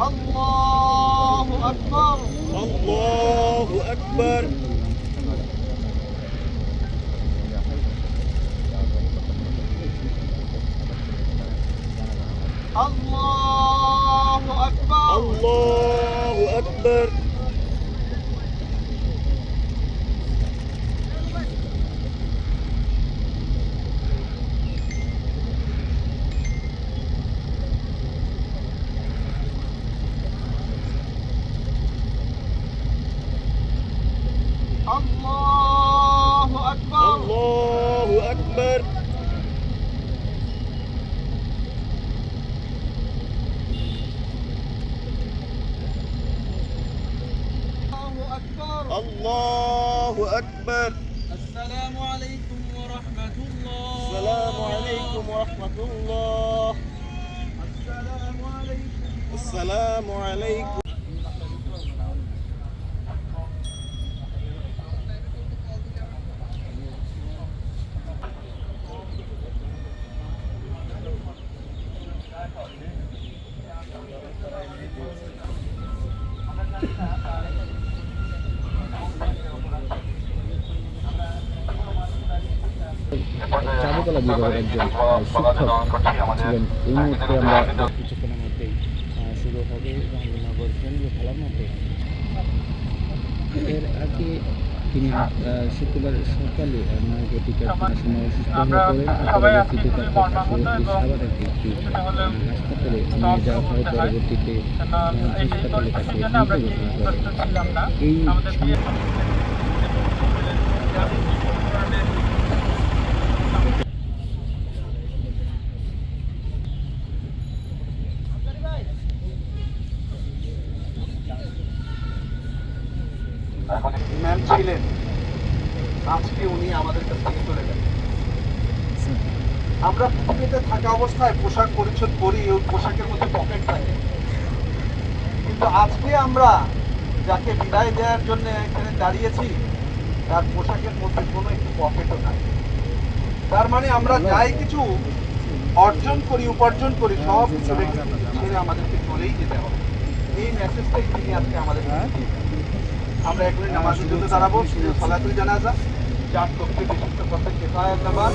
আল্লাহু আকবার। আল্লাহু আকবার। আল্লাহু আকবার। আল্লাহু আকবার। আল্লাহু আকবার। আল্লাহু আকবার। আল্লাহু আকবার। আসসালামু আলাইকুম ওয়া রাহমাতুল্লাহ। আসসালামু আলাইকুম ওয়া রাহমাতুল্লাহ। আসসালামু আলাইকুম। আসসালামু আলাইকুম। চারুকলা বিভাগের একজন শিক্ষক ছিলেন। এই মুহূর্তে আমরা কিছুক্ষণের মধ্যেই শুরু হবে রঙ্গনগর কেন্দ্রীয় খেলার মাঠে। এর আগে তিনি শুক্রবার সকালে নার্কোটিকের সময় অসুস্থ হয়ে পড়েন। পরবর্তীতে তাকে পার্শ্ববর্তী সাভারের একটি হাসপাতালে নিয়ে যাওয়া হয়। পরবর্তীতে হাসপাতালে তাকে মৃত ঘোষণা করে। এই ম্যাম ছিলেন, আজকে উনি আমাদের কাছ থেকে চলে গেলেন। আমরা পৃথিবীতে থাকা অবস্থায় পোশাক পরিচ্ছদ করি, ওই পোশাকের মধ্যে পকেট থাকে, কিন্তু আজকে আমরা যাকে বিদায় দেওয়ার জন্য এখানে দাঁড়িয়েছি তার পোশাকের মধ্যে কোনো একটু পকেটও নাই। তার মানে আমরা যাই কিছু অর্জন করি, উপার্জন করি, সব কিছু ছেড়ে আমাদেরকে চলেই যেতে হবে। এই মেসেজটাই তিনি আজকে আমাদের আমরা এখনই নামাজের জন্য দাঁড়াবো। সালাতুল জানাজা 4 তকবীর বিশিষ্ট পথে কিফায়াত নামাজ।